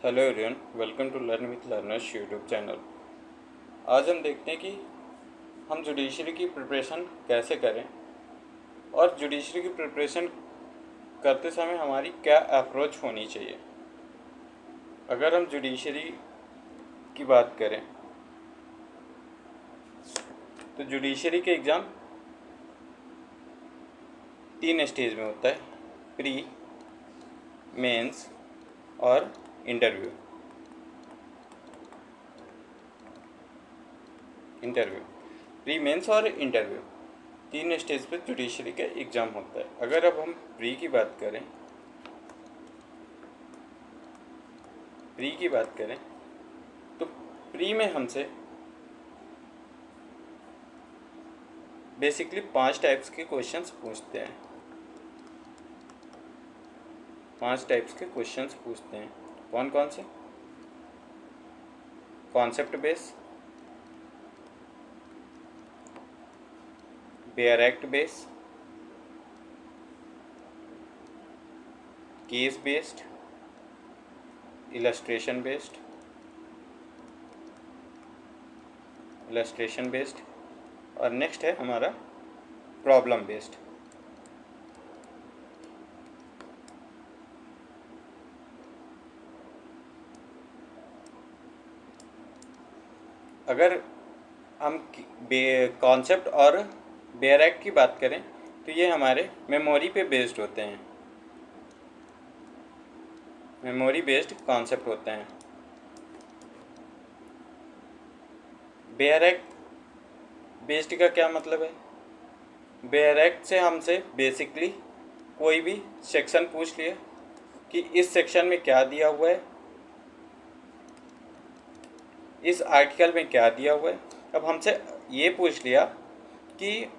Hello everyone, welcome to learn with learners YouTube channel. आज हम देखते हैं कि हम जुडिशरी की प्रिपरेशन कैसे करें और जुडिशरी की प्रिपरेशन करते समय हमारी क्या अप्रोच होनी चाहिए। अगर हम जुडिशरी की बात करें तो जुडिशरी के एग्ज़ाम 3 स्टेज में होता है: प्री, मेंस और इंटरव्यू। प्री, मेंस और इंटरव्यू 3 स्टेज पे जुडिशरी का एग्ज़ाम होता है। अगर अब हम प्री की बात करें तो प्री में हमसे बेसिकली 5 टाइप्स के क्वेश्चंस पूछते हैं। 5 टाइप्स के क्वेश्चंस पूछते हैं। कौन कौन से? Concept base, bare act base, case based, illustration based और नेक्स्ट है हमारा प्रॉब्लम बेस्ड। अगर हम कॉन्सेप्ट और बेयर एक्ट की बात करें तो ये हमारे मेमोरी पे बेस्ड होते हैं, मेमोरी बेस्ड कॉन्सेप्ट होते हैं। बेयर एक्ट बेस्ड का क्या मतलब है? बेयर एक्ट से हमसे बेसिकली कोई भी सेक्शन पूछ लिया कि इस सेक्शन में क्या दिया हुआ है, इस आर्टिकल में क्या दिया हुआ है। अब हमसे ये पूछ लिया कि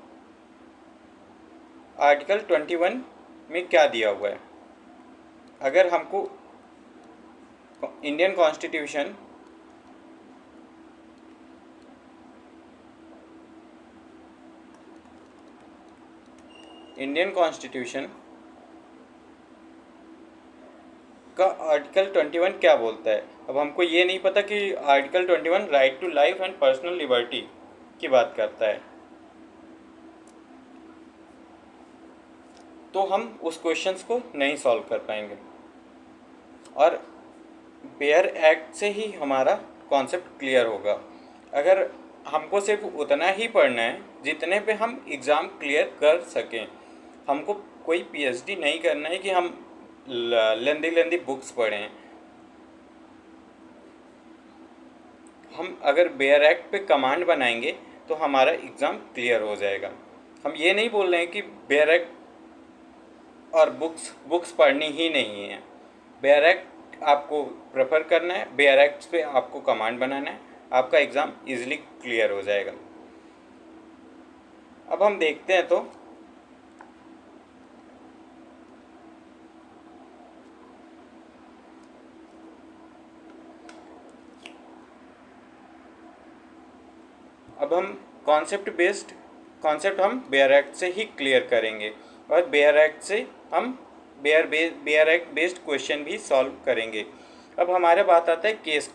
आर्टिकल 21 में क्या दिया हुआ है। अगर हमको इंडियन कॉन्स्टिट्यूशन का आर्टिकल 21 क्या बोलता है, अब हमको ये नहीं पता कि article 21 right to life and personal liberty की बात करता है, तो हम उस क्वेश्चंस को नहीं सॉल्व कर पाएंगे। और बेयर एक्ट से ही हमारा कॉन्सेप्ट क्लियर होगा। अगर हमको सिर्फ उतना ही पढ़ना है जितने पे हम एग्ज़ाम क्लियर कर सकें, हमको कोई पीएचडी नहीं करना है कि हम लेंदी बुक्स पढ़ें। हम अगर बेयर एक्ट पे कमांड बनाएंगे तो हमारा एग्ज़ाम क्लियर हो जाएगा। हम ये नहीं बोल रहे हैं कि बेयर एक्ट और बुक्स पढ़नी ही नहीं है। बेयर एक्ट आपको प्रेफर करना है, बेयर एक्ट पे आपको कमांड बनाना है, आपका एग्ज़ाम इजीली क्लियर हो जाएगा। अब हम देखते हैं तो अब हम कॉन्सेप्ट हम बेयर एक्ट से ही क्लियर करेंगे और बेयर एक्ट से हम बेयर एक्ट बेस्ड क्वेश्चन भी सॉल्व करेंगे। अब हमारे बात आता है केस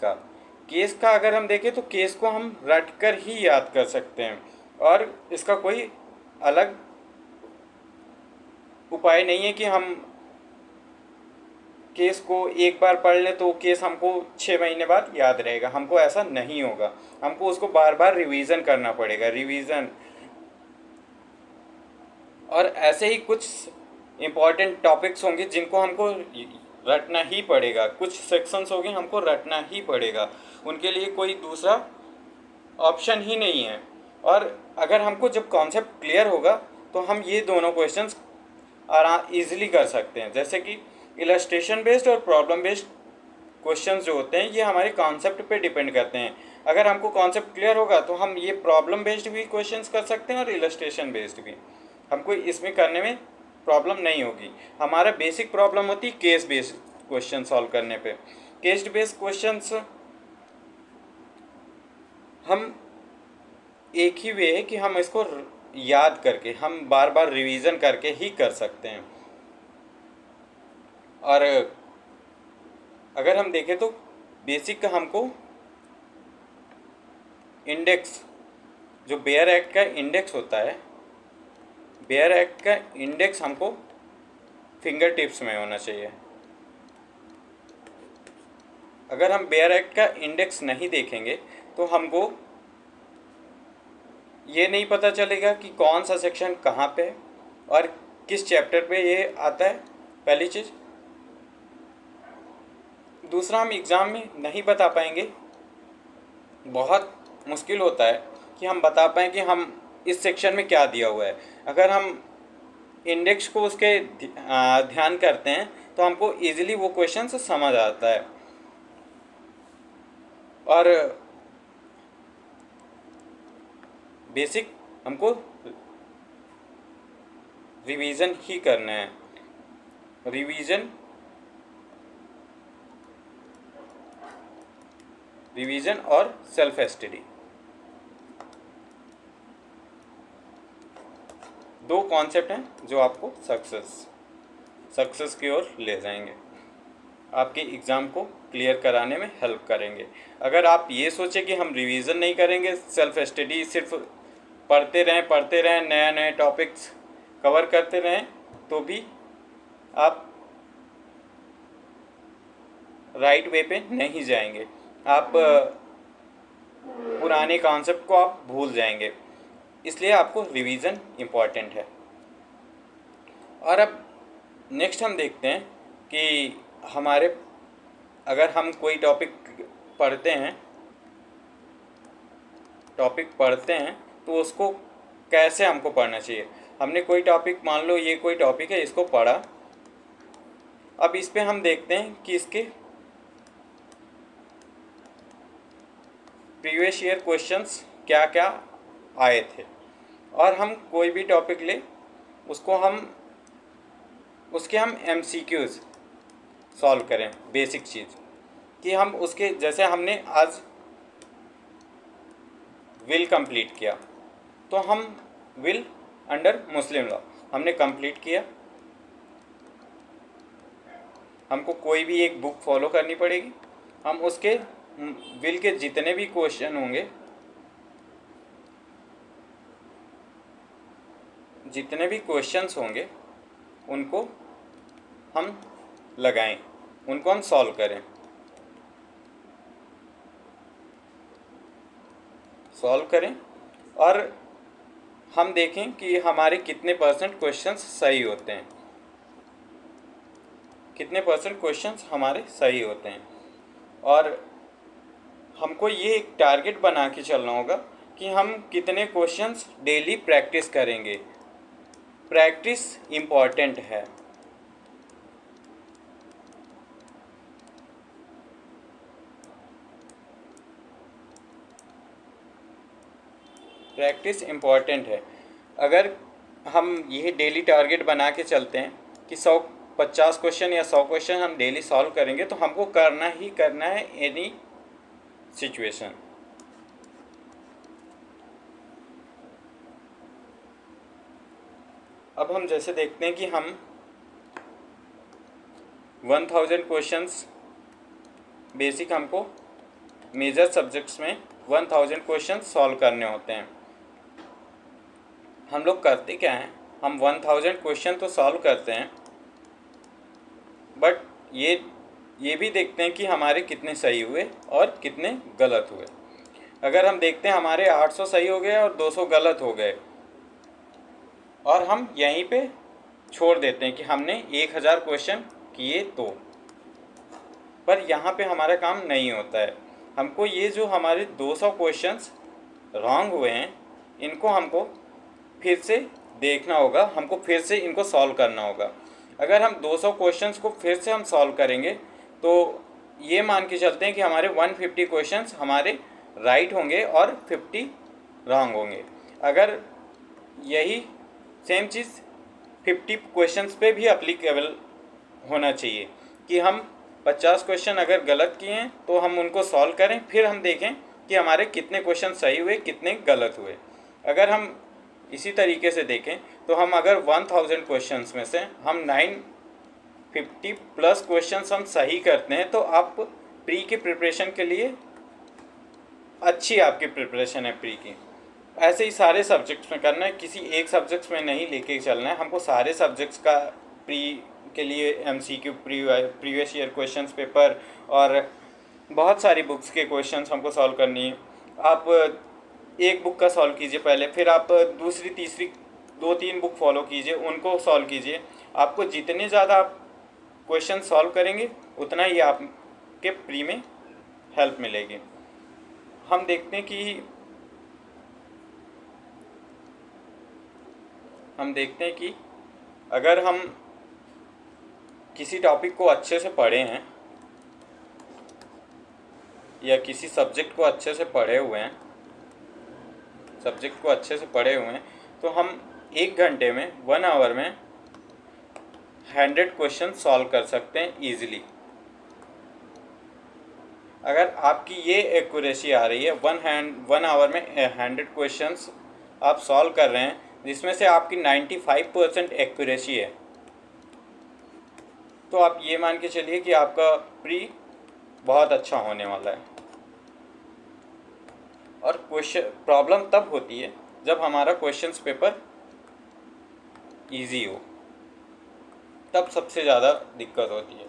का अगर हम देखें तो केस को हम रट कर ही याद कर सकते हैं और इसका कोई अलग उपाय नहीं है कि हम केस को एक बार पढ़ लें तो केस हमको 6 महीने बाद याद रहेगा। हमको ऐसा नहीं होगा, हमको उसको बार बार रिवीजन करना पड़ेगा, और ऐसे ही कुछ इम्पॉर्टेंट टॉपिक्स होंगे जिनको हमको रटना ही पड़ेगा, कुछ सेक्शंस होंगे हमको रटना ही पड़ेगा, उनके लिए कोई दूसरा ऑप्शन ही नहीं है। और अगर हमको जब कॉन्सेप्ट क्लियर होगा तो हम ये दोनों क्वेश्चंस ईजिली कर सकते हैं। जैसे कि इलस्ट्रेशन बेस्ड और प्रॉब्लम बेस्ड क्वेश्चंस जो होते हैं ये हमारे कॉन्सेप्ट पे डिपेंड करते हैं। अगर हमको कॉन्सेप्ट क्लियर होगा तो हम ये प्रॉब्लम बेस्ड भी क्वेश्चंस कर सकते हैं और इलस्ट्रेशन बेस्ड भी, हमको इसमें करने में प्रॉब्लम नहीं होगी। हमारा बेसिक प्रॉब्लम होती है केस बेस्ड क्वेश्चन सॉल्व करने पे। केस बेस्ड क्वेश्चंस हम एक ही वे है कि हम इसको याद करके, हम बार बार रिवीजन करके ही कर सकते हैं। और अगर हम देखें तो बेसिक का हमको इंडेक्स, जो बेयर एक्ट का इंडेक्स होता है, बेयर एक्ट का इंडेक्स हमको फिंगर टिप्स में होना चाहिए। अगर हम बेयर एक्ट का इंडेक्स नहीं देखेंगे तो हमको ये नहीं पता चलेगा कि कौन सा सेक्शन कहाँ पे है और किस चैप्टर पे ये आता है, पहली चीज़। दूसरा, हम एग्ज़ाम में नहीं बता पाएंगे, बहुत मुश्किल होता है कि हम बता पाएँ कि हम इस सेक्शन में क्या दिया हुआ है। अगर हम इंडेक्स को उसके ध्यान करते हैं तो हमको इजीली वो क्वेश्चन समझ आता है। और बेसिक हमको रिवीजन ही करना है, रिवीजन और सेल्फ स्टडी, दो कॉन्सेप्ट हैं जो आपको सक्सेस की ओर ले जाएंगे, आपके एग्ज़ाम को क्लियर कराने में हेल्प करेंगे। अगर आप ये सोचें कि हम रिवीजन नहीं करेंगे, सेल्फ स्टडी सिर्फ पढ़ते रहें, नए नए टॉपिक्स कवर करते रहें, तो भी आप राइट वे पे नहीं जाएंगे। आप पुराने कॉन्सेप्ट को आप भूल जाएंगे। इसलिए आपको रिवीजन इम्पॉर्टेंट है। और अब नेक्स्ट हम देखते हैं कि हमारे, अगर हम कोई टॉपिक पढ़ते हैं तो उसको कैसे हमको पढ़ना चाहिए। हमने कोई टॉपिक, मान लो ये कोई टॉपिक है, इसको पढ़ा, अब इस पे हम देखते हैं कि इसके प्रीवियस ईयर क्वेश्चंस क्या क्या आए थे। और हम कोई भी टॉपिक ले, उसके हम MCQs सॉल्व करें। बेसिक चीज़ कि हम उसके, जैसे हमने आज विल कंप्लीट किया, तो हम विल अंडर मुस्लिम लॉ हमने कंप्लीट किया। हमको कोई भी एक बुक फॉलो करनी पड़ेगी। हम उसके विल के जितने भी क्वेश्चन होंगे, जितने भी क्वेश्चंस होंगे, उनको हम लगाएं, उनको हम सॉल्व करें और हम देखें कि हमारे कितने % क्वेश्चंस सही होते हैं, हमारे सही होते हैं। और हमको ये एक टारगेट बना के चलना होगा कि हम कितने क्वेश्चंस डेली प्रैक्टिस करेंगे। प्रैक्टिस इम्पॉर्टेंट है। अगर हम ये डेली टारगेट बना के चलते हैं कि 150 क्वेश्चन या 100 क्वेश्चन हम डेली सॉल्व करेंगे, तो हमको करना ही करना है एनी सिचुएशन। अब हम जैसे देखते हैं कि हम 1000 क्वेश्चंस बेसिक, हमको मेजर सब्जेक्ट्स में 1000 क्वेश्चंस सॉल्व करने होते हैं। हम लोग करते क्या हैं, हम 1000 क्वेश्चन तो सॉल्व करते हैं, बट ये भी देखते हैं कि हमारे कितने सही हुए और कितने गलत हुए। अगर हम देखते हैं हमारे 800 सही हो गए और 200 गलत हो गए, और हम यहीं पे छोड़ देते हैं कि हमने 1000 क्वेश्चन किए तो, पर यहाँ पे हमारा काम नहीं होता है। हमको ये जो हमारे 200 क्वेश्चंस रॉन्ग हुए हैं, इनको हमको फिर से देखना होगा, हमको फिर से इनको सॉल्व करना होगा। अगर हम 200 क्वेश्चंस को फिर से हम सॉल्व करेंगे तो ये मान के चलते हैं कि हमारे 150 क्वेश्चंस हमारे राइट होंगे और 50 रॉन्ग होंगे। अगर यही सेम चीज़ 50 क्वेश्चंस पे भी अप्लीकेबल होना चाहिए कि हम 50 क्वेश्चन अगर गलत किए हैं तो हम उनको सॉल्व करें, फिर हम देखें कि हमारे कितने क्वेश्चन सही हुए, कितने गलत हुए। अगर हम इसी तरीके से देखें तो हम अगर 1000 क्वेश्चंस में से हम 50+ क्वेश्चंस हम सही करते हैं तो आप प्री के प्रिपरेशन के लिए अच्छी आपकी प्रिपरेशन है प्री की। ऐसे ही सारे सब्जेक्ट्स में करना है, किसी एक सब्जेक्ट्स में नहीं लेके चलना है हमको। सारे सब्जेक्ट्स का प्री के लिए MCQ previous year questions paper और बहुत सारी बुक्स के क्वेश्चंस हमको सॉल्व करनी है। आप एक बुक का सॉल्व कीजिए पहले, फिर आप दूसरी तीसरी 2-3 बुक फॉलो कीजिए, उनको सॉल्व कीजिए। आपको जितने ज़्यादा आप क्वेश्चन सॉल्व करेंगे उतना ही आपके प्री में हेल्प मिलेगी। हम देखते हैं कि अगर हम किसी टॉपिक को अच्छे से पढ़े हैं या किसी सब्जेक्ट को अच्छे से पढ़े हुए हैं तो हम 1 घंटे में 1 आवर में 100 क्वेश्चन सॉल्व कर सकते हैं ईजिली। अगर आपकी ये एक्यूरेसी आ रही है 1 आवर में 100 क्वेश्चंस आप सॉल्व कर रहे हैं, जिसमें से आपकी 95% एक्यूरेसी है, तो आप ये मान के चलिए कि आपका प्री बहुत अच्छा होने वाला है। और क्वेश्चन प्रॉब्लम तब होती है जब हमारा क्वेश्चंस पेपर इजी हो, तब सबसे ज़्यादा दिक्कत होती है।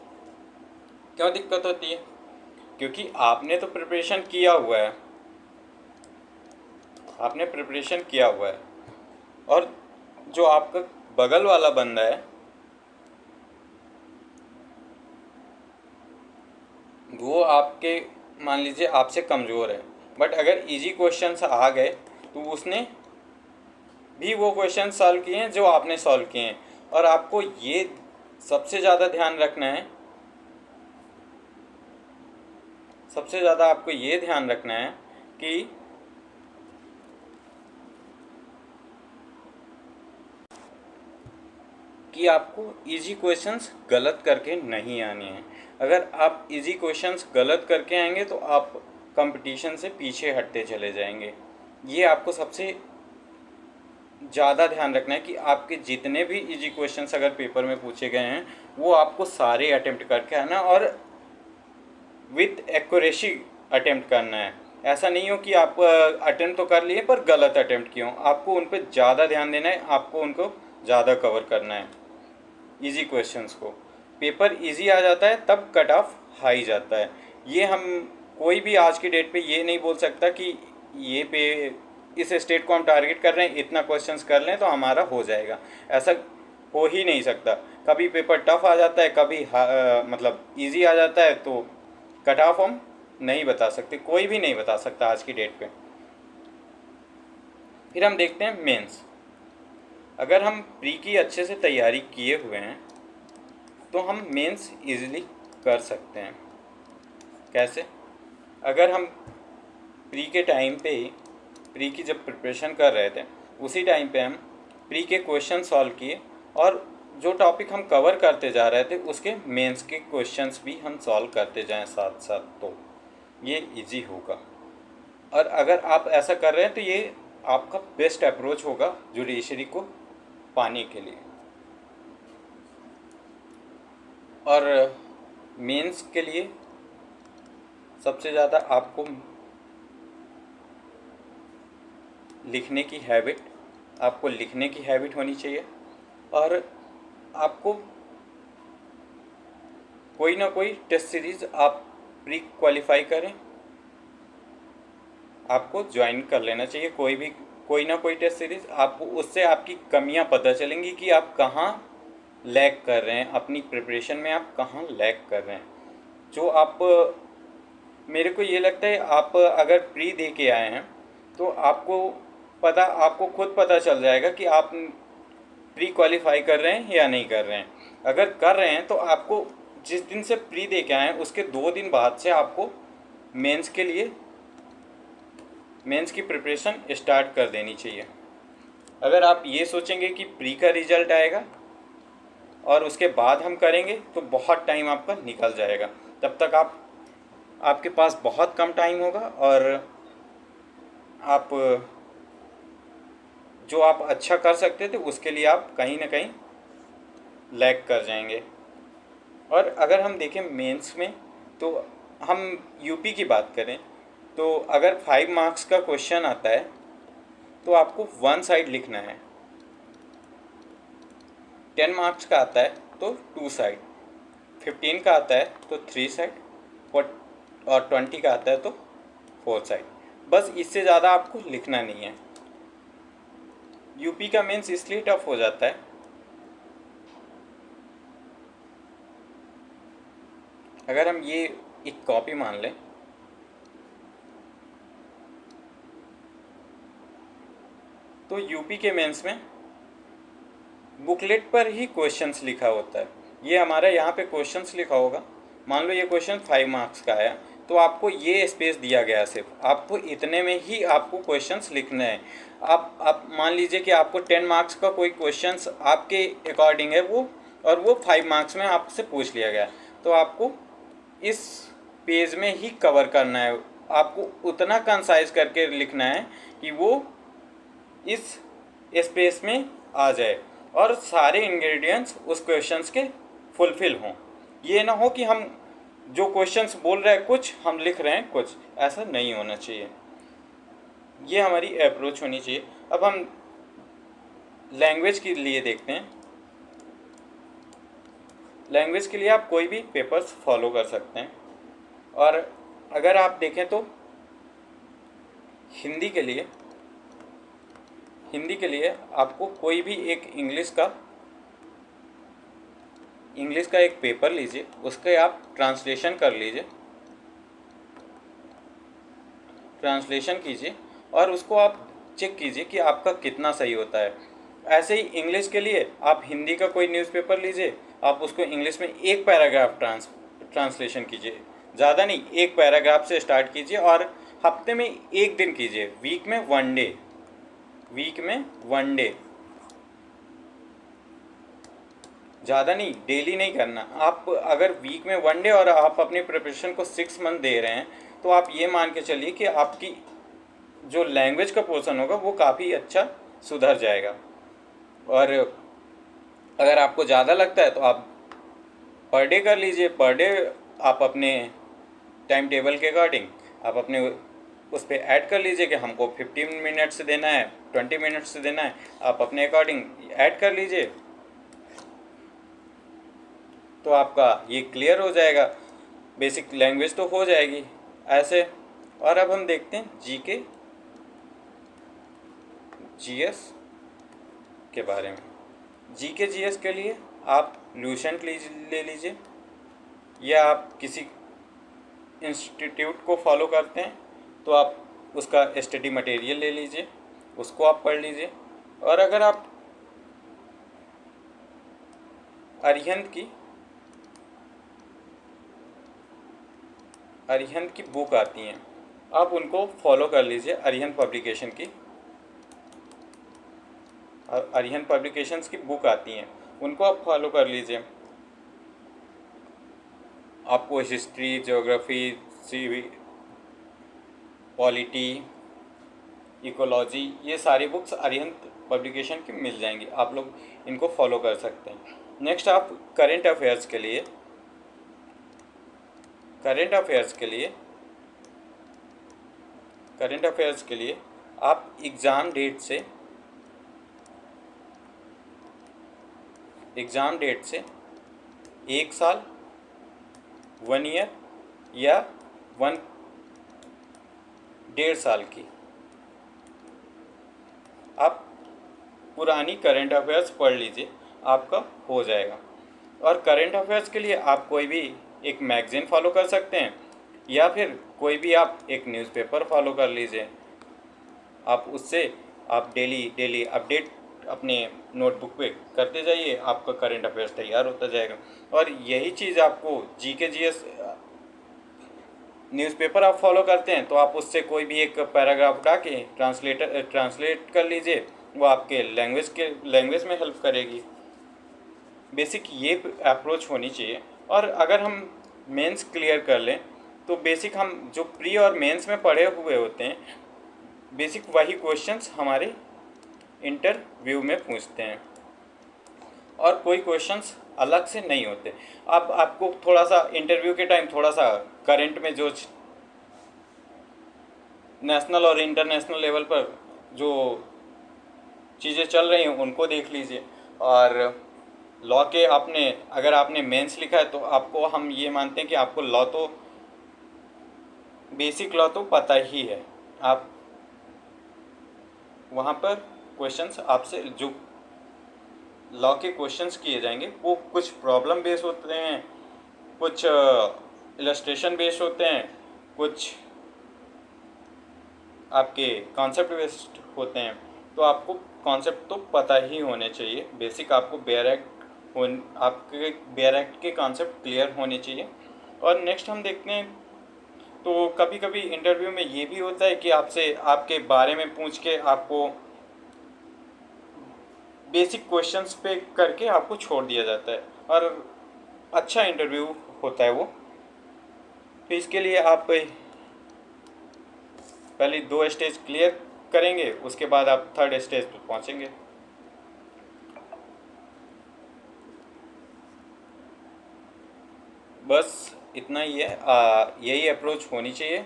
क्यों दिक्कत होती है? क्योंकि आपने तो प्रिपरेशन किया हुआ है, और जो आपका बगल वाला बंदा है वो आपके मान लीजिए आपसे कमज़ोर है, बट अगर इजी क्वेश्चंस आ गए तो उसने भी वो क्वेश्चन सॉल्व किए हैं जो आपने सॉल्व किए हैं। और आपको ये सबसे ज़्यादा ध्यान रखना है, कि आपको इजी क्वेश्चंस गलत करके नहीं आने हैं। अगर आप इजी क्वेश्चंस गलत करके आएंगे तो आप कंपटीशन से पीछे हटते चले जाएंगे। ये आपको सबसे ज़्यादा ध्यान रखना है कि आपके जितने भी इजी क्वेश्चंस अगर पेपर में पूछे गए हैं वो आपको सारे अटेम्प्ट करके आना और विथ एक्यूरेसी अटेम्प्ट करना है। ऐसा नहीं हो कि आप अटेम्प्ट तो कर लिए पर गलत अटेम्प्ट किए हों। आपको उन पर ज़्यादा ध्यान देना है, आपको उनको ज़्यादा कवर करना है इजी क्वेश्चंस को। पेपर इजी आ जाता है तब कट ऑफ हाई जाता है। ये हम कोई भी आज की डेट पे ये नहीं बोल सकता कि ये पे इस स्टेट को हम टारगेट कर रहे हैं, इतना क्वेश्चंस कर लें तो हमारा हो जाएगा। ऐसा हो ही नहीं सकता। कभी पेपर टफ आ जाता है, कभी मतलब इजी आ जाता है, तो कट ऑफ हम नहीं बता सकते, कोई भी नहीं बता सकता आज की डेट पे। फिर हम देखते हैं मेंस। अगर हम प्री की अच्छे से तैयारी किए हुए हैं तो हम मेंस इजीली कर सकते हैं। कैसे? अगर हम प्री के टाइम पे ही, प्री की जब प्रिपरेशन कर रहे थे उसी टाइम पे हम प्री के क्वेश्चन सॉल्व किए और जो टॉपिक हम कवर करते जा रहे थे उसके मेंस के क्वेश्चंस भी हम सॉल्व करते जाएं साथ साथ, तो ये इजी होगा। और अगर आप ऐसा कर रहे हैं तो ये आपका बेस्ट अप्रोच होगा जुडिशरी को पाने के लिए। और मेंस के लिए सबसे ज़्यादा आपको लिखने की हैबिट होनी चाहिए, और आपको कोई ना कोई टेस्ट सीरीज़ आप प्री क्वालिफाई करें, आपको ज्वाइन कर लेना चाहिए कोई ना कोई टेस्ट सीरीज़। आपको उससे आपकी कमियां पता चलेंगी कि आप कहाँ लैग कर रहे हैं, अपनी प्रिपरेशन में आप कहाँ लैग कर रहे हैं। जो आप, मेरे को ये लगता है आप अगर प्री दे के आए हैं तो आपको खुद पता चल जाएगा कि आप प्री क्वालिफाई कर रहे हैं या नहीं कर रहे हैं। अगर कर रहे हैं तो आपको जिस दिन से प्री दे के आए हैं उसके 2 दिन बाद से आपको मेंस की प्रिपरेशन स्टार्ट कर देनी चाहिए। अगर आप ये सोचेंगे कि प्री का रिजल्ट आएगा और उसके बाद हम करेंगे तो बहुत टाइम आपका निकल जाएगा। तब तक आपके पास बहुत कम टाइम होगा और आप जो आप अच्छा कर सकते थे उसके लिए आप कहीं ना कहीं लैग कर जाएंगे। और अगर हम देखें मेंस में, तो हम यूपी की बात करें तो अगर 5 मार्क्स का क्वेश्चन आता है तो आपको 1 साइड लिखना है। 10 मार्क्स का आता है तो 2 साइड, 15 का आता है तो 3 साइड, और 20 का आता है तो 4 साइड। बस इससे ज़्यादा आपको लिखना नहीं है। यूपी का मेंस इसलिए टफ हो जाता है, अगर हम ये एक कॉपी मान लें, तो यूपी के मेंस में बुकलेट पर ही क्वेश्चंस लिखा होता है। ये हमारा यहाँ पे क्वेश्चंस लिखा होगा। मान लो ये क्वेश्चन 5 मार्क्स का आया, तो आपको ये स्पेस दिया गया, सिर्फ आपको इतने में ही आपको क्वेश्चंस लिखने हैं। आप मान लीजिए कि आपको 10 मार्क्स का कोई क्वेश्चंस आपके अकॉर्डिंग है वो, और वो 5 मार्क्स में आपसे पूछ लिया गया, तो आपको इस पेज में ही कवर करना है। आपको उतना कंसाइज करके लिखना है कि वो इस स्पेस में आ जाए और सारे इंग्रेडिएंट्स उस क्वेश्चंस के फुलफिल हों। ये ना हो कि हम जो क्वेश्चंस बोल रहे हैं कुछ, हम लिख रहे हैं कुछ, ऐसा नहीं होना चाहिए। ये हमारी अप्रोच होनी चाहिए। अब हम लैंग्वेज के लिए देखते हैं। लैंग्वेज के लिए आप कोई भी पेपर्स फॉलो कर सकते हैं, और अगर आप देखें तो हिंदी के लिए आपको कोई भी एक इंग्लिश का एक पेपर लीजिए, उसके आप ट्रांसलेशन कर लीजिए, ट्रांसलेशन कीजिए और उसको आप चेक कीजिए कि आपका कितना सही होता है। ऐसे ही इंग्लिश के लिए आप हिंदी का कोई न्यूज़पेपर लीजिए, आप उसको इंग्लिश में एक पैराग्राफ ट्रांसलेशन कीजिए, ज़्यादा नहीं, एक पैराग्राफ से स्टार्ट कीजिए, और हफ्ते में एक दिन कीजिए, वीक में वन डे, ज़्यादा नहीं, डेली नहीं करना। आप अगर वीक में 1 डे और आप अपनी प्रिपरेशन को 6 मंथ दे रहे हैं, तो आप ये मान के चलिए कि आपकी जो लैंग्वेज का पोर्शन होगा वो काफ़ी अच्छा सुधर जाएगा। और अगर आपको ज़्यादा लगता है तो आप पर डे कर लीजिए। पर डे आप अपने टाइम टेबल के अकॉर्डिंग आप अपने उस पर ऐड कर लीजिए कि हमको 15 मिनट से देना है, 20 मिनट से देना है, आप अपने अकॉर्डिंग ऐड कर लीजिए, तो आपका ये क्लियर हो जाएगा, बेसिक लैंग्वेज तो हो जाएगी ऐसे। और अब हम देखते हैं जीएस के बारे में। जीएस के लिए आप लूसेंट ले लीजिए, या आप किसी इंस्टीट्यूट को फॉलो करते हैं तो आप उसका स्टडी मटेरियल ले लीजिए, उसको आप पढ़ लीजिए। और अगर आप अरिहंत की बुक आती हैं, आप उनको फॉलो कर लीजिए। अरिहंत पब्लिकेशंस की बुक आती हैं, उनको आप फॉलो कर लीजिए। आपको हिस्ट्री, ज्योग्राफी, पॉलिटी, इकोलॉजी, ये सारी बुक्स अरिहंत पब्लिकेशन की मिल जाएंगी, आप लोग इनको फॉलो कर सकते हैं। नेक्स्ट आप करंट अफेयर्स के लिए आप एग्ज़ाम डेट से 1 साल, 1 ईयर या 1.5 साल की आप पुरानी करंट अफेयर्स पढ़ लीजिए, आपका हो जाएगा। और करंट अफेयर्स के लिए आप कोई भी एक मैगज़ीन फॉलो कर सकते हैं, या फिर कोई भी आप एक न्यूज़पेपर फॉलो कर लीजिए। आप उससे आप डेली अपडेट अपने नोटबुक पे करते जाइए, आपका करंट अफेयर्स तैयार होता जाएगा। और यही चीज़ आपको जीएस न्यूज़पेपर आप फॉलो करते हैं तो आप उससे कोई भी एक पैराग्राफ उठा के ट्रांसलेट कर लीजिए, वो आपके लैंग्वेज में हेल्प करेगी। बेसिक ये अप्रोच होनी चाहिए। और अगर हम मेंस क्लियर कर लें तो बेसिक हम जो प्री और मेंस में पढ़े हुए होते हैं, बेसिक वही क्वेश्चंस हमारे इंटरव्यू में पूछते हैं। और कोई क्वेश्चंस अलग से नहीं होते। अब आपको थोड़ा सा इंटरव्यू के टाइम थोड़ा सा करंट में जो नेशनल और इंटरनेशनल लेवल पर जो चीज़ें चल रही हैं उनको देख लीजिए। और लॉ के आपने अगर आपने मेंस लिखा है तो आपको हम ये मानते हैं कि आपको लॉ तो बेसिक लॉ तो पता ही है। आप वहाँ पर क्वेश्चंस आपसे जो लॉ के क्वेश्चंस किए जाएंगे वो कुछ प्रॉब्लम बेस्ड होते हैं, कुछ इलस्ट्रेशन बेस्ड होते हैं, कुछ आपके कॉन्सेप्ट बेस्ड होते हैं। तो आपको कॉन्सेप्ट तो पता ही होने चाहिए, बेसिक आपको आपके बेयर एक्ट के कॉन्सेप्ट क्लियर होने चाहिए। और नेक्स्ट हम देखते हैं, तो कभी कभी इंटरव्यू में ये भी होता है कि आपसे आपके बारे में पूछ के आपको बेसिक क्वेश्चंस पे करके आपको छोड़ दिया जाता है, और अच्छा इंटरव्यू होता है वो। तो इसके लिए आप पहले 2 स्टेज क्लियर करेंगे, उसके बाद आप 3rd स्टेज पे पहुंचेंगे। बस इतना ही है, यही अप्रोच होनी चाहिए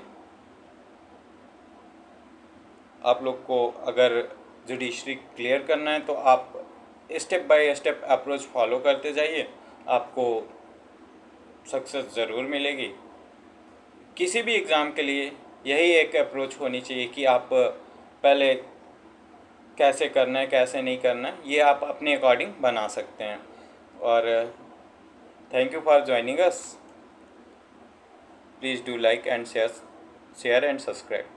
आप लोग को। अगर जुडिशरी क्लियर करना है तो आप step by step approach follow करते जाइए, आपको सक्सेस ज़रूर मिलेगी। किसी भी एग्ज़ाम के लिए यही एक अप्रोच होनी चाहिए कि आप पहले कैसे करना है कैसे नहीं करना है ये आप अपने अकॉर्डिंग बना सकते हैं। और thank you for joining us. Please do like and share and subscribe.